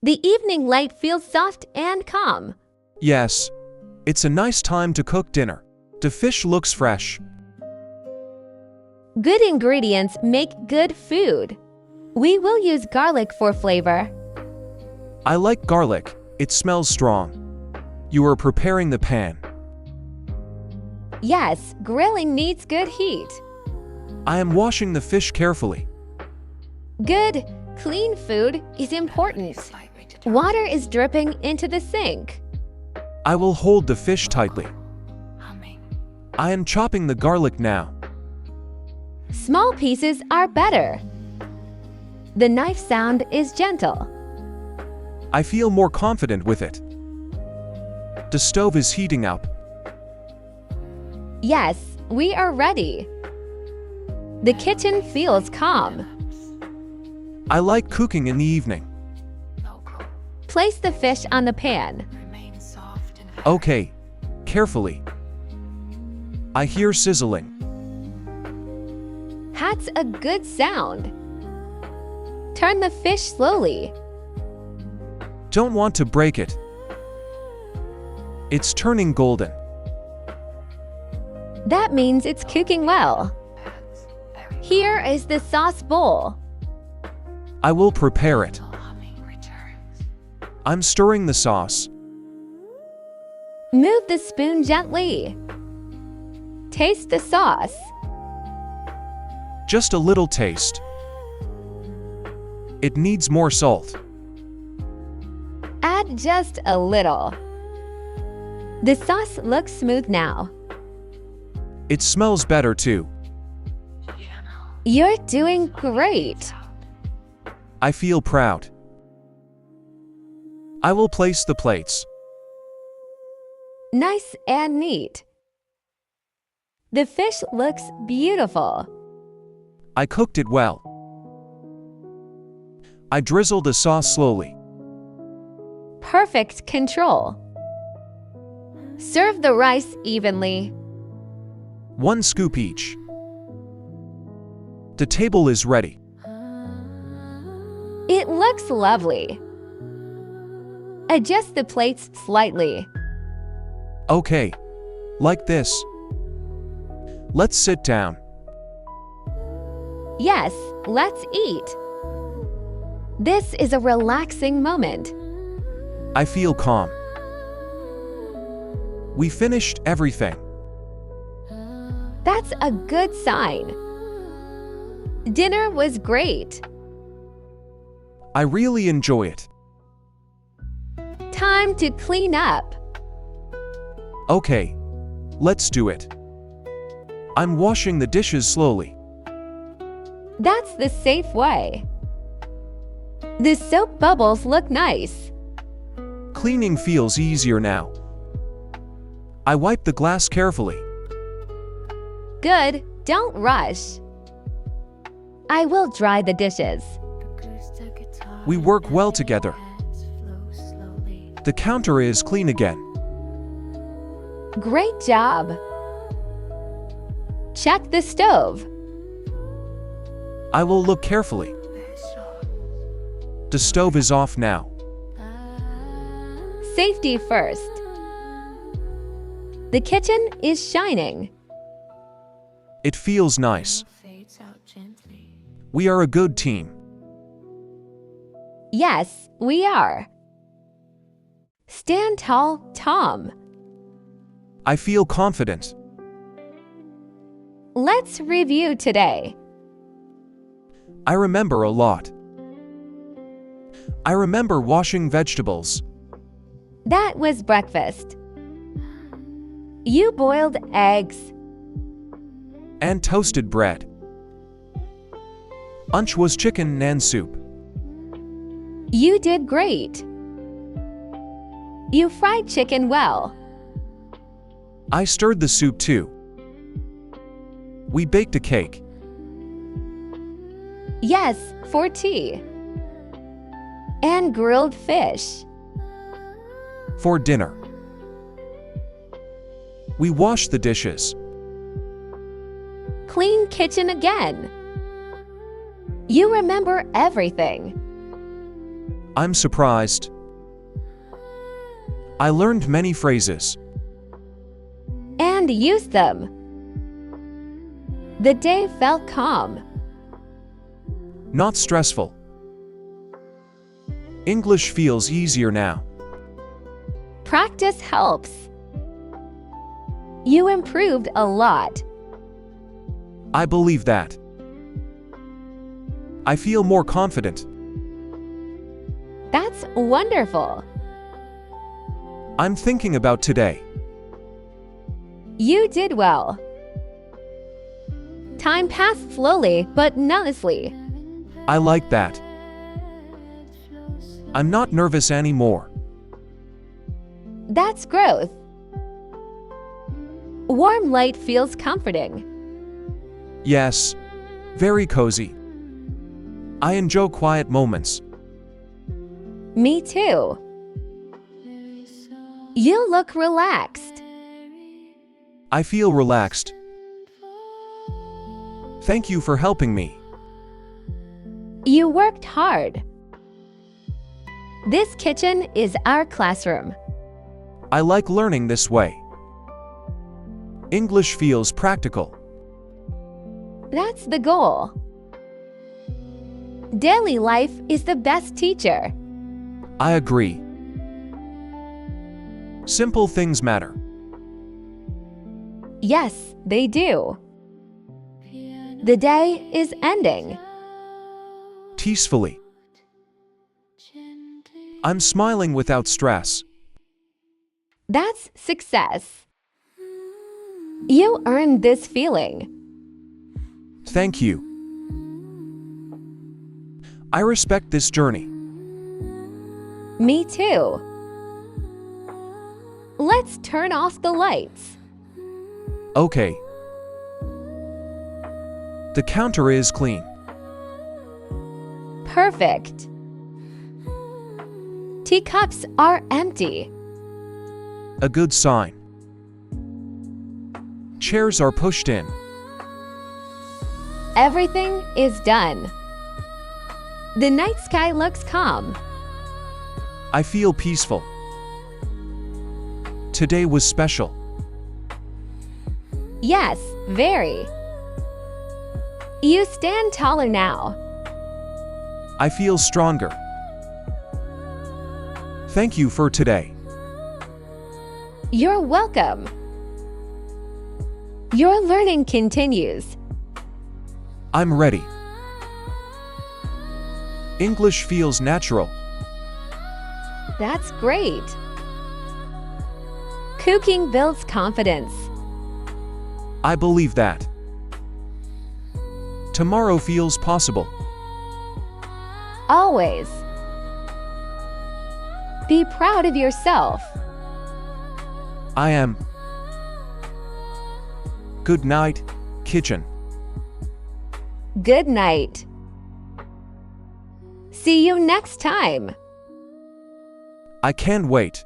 The evening light feels soft and calm. Yes, it's a nice time to cook dinner. The fish looks fresh. Good ingredients make good food. We will use garlic for flavor. I like garlic, it smells strong. You are preparing the pan. Yes, grilling needs good heat. I am washing the fish carefully. Good, clean food is important. Water is dripping into the sink. I will hold the fish tightly. I am chopping the garlic now. Small pieces are better. The knife sound is gentle. I feel more confident with it. The stove is heating up. Yes, we are ready. The kitchen feels calm. I like cooking in the evening. Place the fish on the pan. Okay, carefully. I hear sizzling. That's a good sound. Turn the fish slowly. Don't want to break it. It's turning golden. That means it's cooking well. Here is the sauce bowl. I will prepare it. I'm stirring the sauce. Move the spoon gently. Taste the sauce. Just a little taste. It needs more salt. Add just a little. The sauce looks smooth now. It smells better too. You're doing great. I feel proud. I will place the plates. Nice and neat. The fish looks beautiful. I cooked it well. I drizzle the sauce slowly. Perfect control. Serve the rice evenly. 1 scoop each. The table is ready. It looks lovely. Adjust the plates slightly. Okay, like this. Let's sit down. Yes, let's eat. This is a relaxing moment. I feel calm. We finished everything. That's a good sign. Dinner was great. I really enjoy it. Time to clean up. Okay, let's do it. I'm washing the dishes slowly. That's the safe way. The soap bubbles look nice. Cleaning feels easier now. I wipe the glass carefully. Good, don't rush. I will dry the dishes. We work well together. The counter is clean again. Great job. Check the stove. I will look carefully. The stove is off now. Safety first. The kitchen is shining. It feels nice. We are a good team. Yes, we are. Stand tall, Tom. I feel confident. Let's review today. I remember a lot. I remember washing vegetables. That was breakfast. You boiled eggs. And toasted bread. Lunch was chicken and soup. You did great. You fried chicken well. I stirred the soup too. We baked a cake. Yes, for tea. And grilled fish. For dinner. We washed the dishes. Clean kitchen again. You remember everything. I'm surprised. I learned many phrases. And used them. The day felt calm. Not stressful. English feels easier now. Practice helps. You improved a lot. I believe that. I feel more confident. That's wonderful. I'm thinking about today. You did well. Time passed slowly but nicely. I like that. I'm not nervous anymore. That's growth. Warm light feels comforting. Yes, very cozy. I enjoy quiet moments. Me too. You look relaxed. I feel relaxed. Thank you for helping me. You worked hard. This kitchen is our classroom. I like learning this way. English feels practical. That's the goal. Daily life is the best teacher. I agree. Simple things matter. Yes, they do. The day is ending. Peacefully. I'm smiling without stress. That's success. You earned this feeling. Thank you. I respect this journey. Me too. Let's turn off the lights. Okay. The counter is clean. Perfect. Teacups are empty. A good sign. Chairs are pushed in. Everything is done. The night sky looks calm. I feel peaceful. Today was special. Yes, very. You stand taller now. I feel stronger. Thank you for today. You're welcome. Your learning continues. I'm ready. English feels natural. That's great. Cooking builds confidence. I believe that. Tomorrow feels possible. Always. Be proud of yourself. I am. Good night, kitchen. Good night. See you next time. I can't wait.